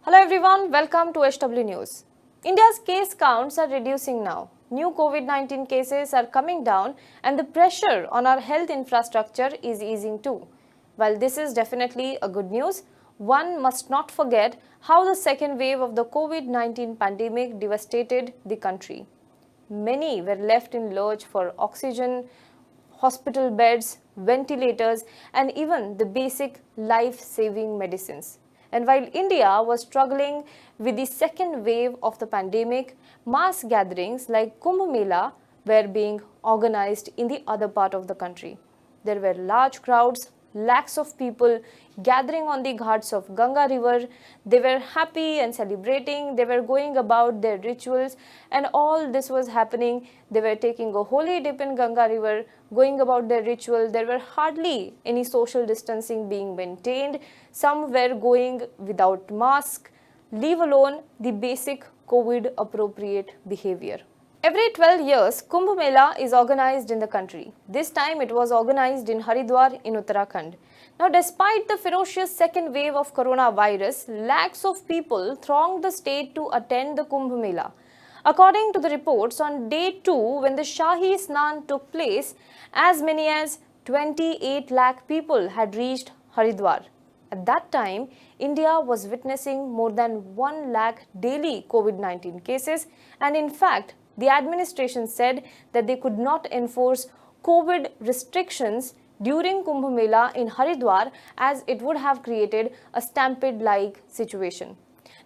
Hello everyone, welcome to HW News. India's case counts are reducing now. New COVID-19 cases are coming down and the pressure on our health infrastructure is easing too. While this is definitely a good news, one must not forget how the second wave of the COVID-19 pandemic devastated the country. Many were left in lurch for oxygen, hospital beds, ventilators, and even the basic life-saving medicines. And while India was struggling with the second wave of the pandemic, mass gatherings like Kumbh Mela were being organized in the other part of the country. There were large crowds, lakhs of people gathering on the ghats of Ganga river. They were happy and celebrating. They were going about their rituals, and all this was happening. They were taking a holy dip in Ganga river, going about their ritual. There were hardly any social distancing being maintained. Some were going without mask, leave alone the basic COVID appropriate behavior. Every 12 years, Kumbh Mela is organized in the country. This time it was organized in Haridwar in Uttarakhand. Now, despite the ferocious second wave of coronavirus, lakhs of people thronged the state to attend the Kumbh Mela. According to the reports, on day 2, when the Shahi Snan took place, as many as 28 lakh people had reached Haridwar. At that time, India was witnessing more than 1 lakh daily COVID-19 cases, and in fact, the administration said that they could not enforce COVID restrictions during Kumbh Mela in Haridwar as it would have created a stampede-like situation.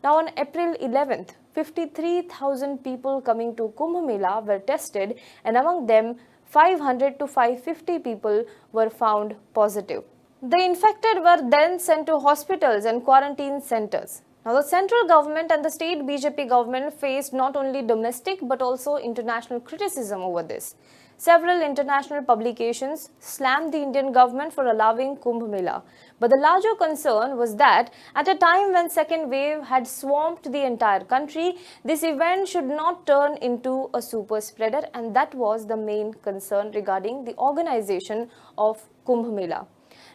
Now on April 11th, 53,000 people coming to Kumbh Mela were tested, and among them 500 to 550 people were found positive. The infected were then sent to hospitals and quarantine centers. Now, the central government and the state BJP government faced not only domestic but also international criticism over this. Several international publications slammed the Indian government for allowing Kumbh Mela. But the larger concern was that at a time when second wave had swamped the entire country, this event should not turn into a super spreader, and that was the main concern regarding the organization of Kumbh Mela.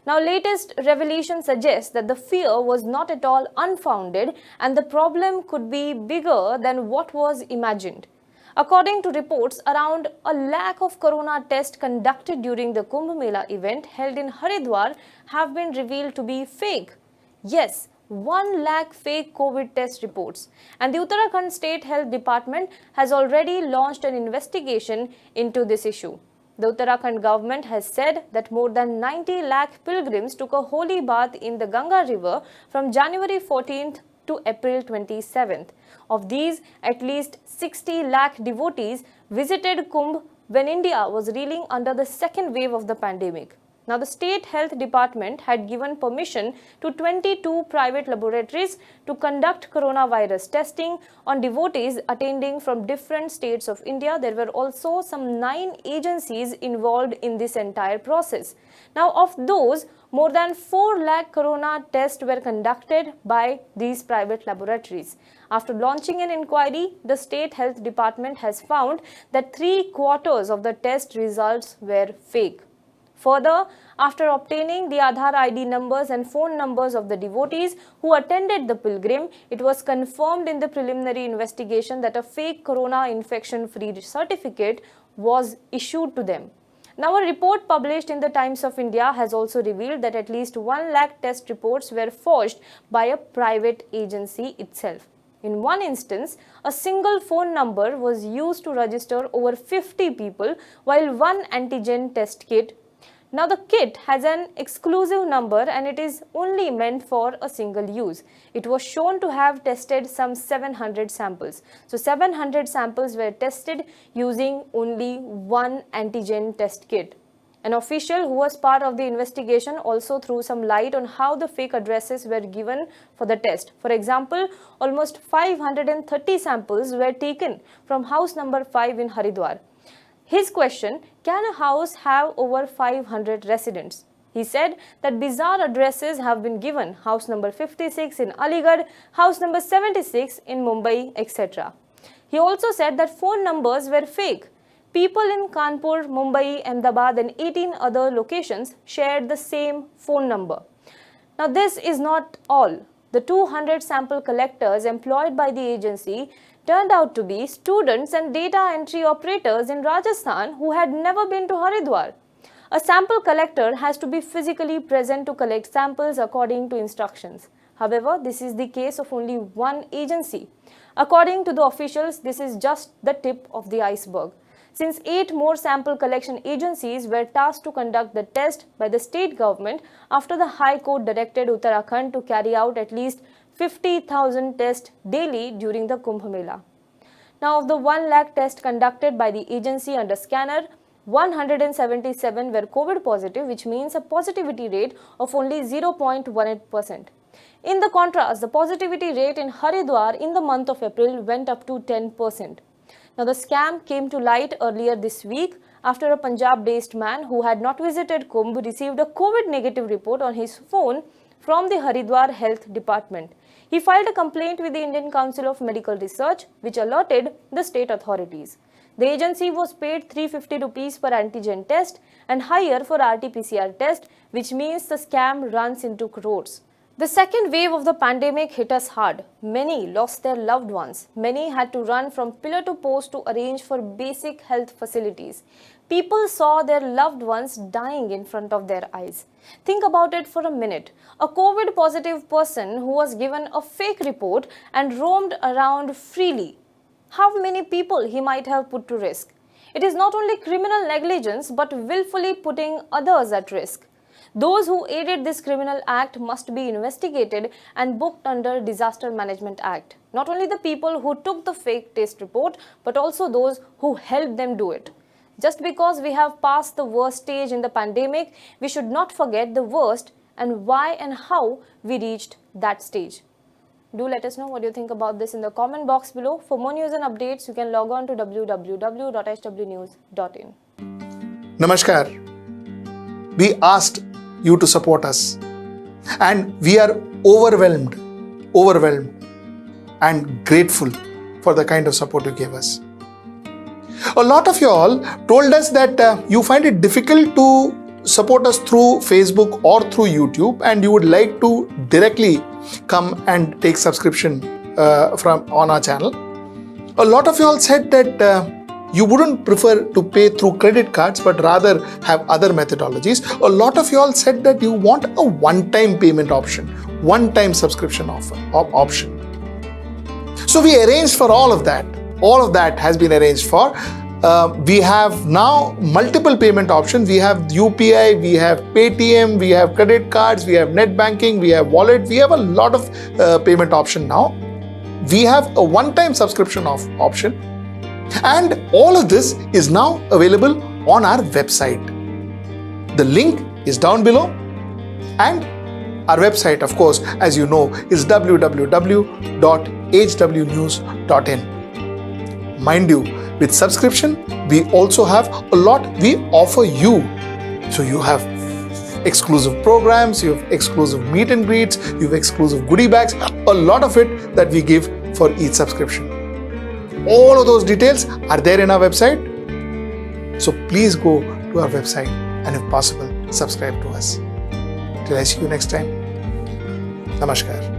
Now, latest revelation suggests that the fear was not at all unfounded and the problem could be bigger than what was imagined. According to reports, around a lakh of corona tests conducted during the Kumbh Mela event held in Haridwar have been revealed to be fake. Yes, 1 lakh fake COVID test reports. And the Uttarakhand State Health Department has already launched an investigation into this issue. The Uttarakhand government has said that more than 90 lakh pilgrims took a holy bath in the Ganga river from January 14th to April 27th. Of these, at least 60 lakh devotees visited Kumbh when India was reeling under the second wave of the pandemic. Now, the State Health Department had given permission to 22 private laboratories to conduct coronavirus testing on devotees attending from different states of India. There were also some 9 agencies involved in this entire process. Now, of those, more than 4 lakh corona tests were conducted by these private laboratories. After launching an inquiry, the State Health Department has found that 3/4 of the test results were fake. Further, after obtaining the Aadhaar ID numbers and phone numbers of the devotees who attended the pilgrim, it was confirmed in the preliminary investigation that a fake corona infection-free certificate was issued to them. Now, a report published in the Times of India has also revealed that at least 1 lakh test reports were forged by a private agency itself. In one instance, a single phone number was used to register over 50 people, while one antigen test kit. Now, the kit has an exclusive number and it is only meant for a single use. It was shown to have tested some 700 samples. So, 700 samples were tested using only one antigen test kit. An official who was part of the investigation also threw some light on how the fake addresses were given for the test. For example, almost 530 samples were taken from house number 5 in Haridwar. His question, can a house have over 500 residents? He said that bizarre addresses have been given, house number 56 in Aligarh, house number 76 in Mumbai, etc. He also said that phone numbers were fake. People in Kanpur, Mumbai, Ahmedabad and 18 other locations shared the same phone number. Now, this is not all. The 200 sample collectors employed by the agency turned out to be students and data entry operators in Rajasthan who had never been to Haridwar. A sample collector has to be physically present to collect samples according to instructions. However, this is the case of only one agency. According to the officials, this is just the tip of the iceberg, since 8 more sample collection agencies were tasked to conduct the test by the state government after the High Court directed Uttarakhand to carry out at least 50,000 tests daily during the Kumbh Mela. Now, of the 1 lakh tests conducted by the agency under scanner, 177 were COVID positive, which means a positivity rate of only 0.18%. In the contrast, the positivity rate in Haridwar in the month of April went up to 10%. Now, the scam came to light earlier this week after a Punjab-based man who had not visited Kumbh received a COVID negative report on his phone from the Haridwar Health Department. He filed a complaint with the Indian Council of Medical Research, which alerted the state authorities. The agency was paid 350 rupees per antigen test and higher for RT-PCR test, which means the scam runs into crores. The second wave of the pandemic hit us hard. Many lost their loved ones. Many had to run from pillar to post to arrange for basic health facilities. People saw their loved ones dying in front of their eyes. Think about it for a minute. A COVID positive person who was given a fake report and roamed around freely. How many people he might have put to risk? It is not only criminal negligence but willfully putting others at risk. Those who aided this criminal act must be investigated and booked under Disaster Management Act. Not only the people who took the fake test report, but also those who helped them do it. Just because we have passed the worst stage in the pandemic, we should not forget the worst and why and how we reached that stage. Do let us know what you think about this in the comment box below. For more news and updates, you can log on to www.hwnews.in. Namaskar. We asked you to support us, and we are overwhelmed and grateful for the kind of support you gave us. A lot of you all told us that you find it difficult to support us through Facebook or through YouTube, and you would like to directly come and take subscription on our channel. A lot of you all said that you wouldn't prefer to pay through credit cards but rather have other methodologies. A lot of you all said that you want a one-time payment option, one-time subscription option. So we arranged for all of that. All of that has been arranged for. We have now multiple payment options. We have UPI, we have Paytm, we have credit cards, we have net banking, we have wallet. We have a lot of payment option now. We have a one-time subscription option. And all of this is now available on our website. The link is down below, and our website, of course, as you know, is www.hwnews.in. Mind you, with subscription, we also have a lot we offer you. So you have exclusive programs, you have exclusive meet and greets, you have exclusive goodie bags, a lot of it that we give for each subscription. All of those details are there in our website. So please go to our website and if possible, subscribe to us. Till I see you next time. Namaskar.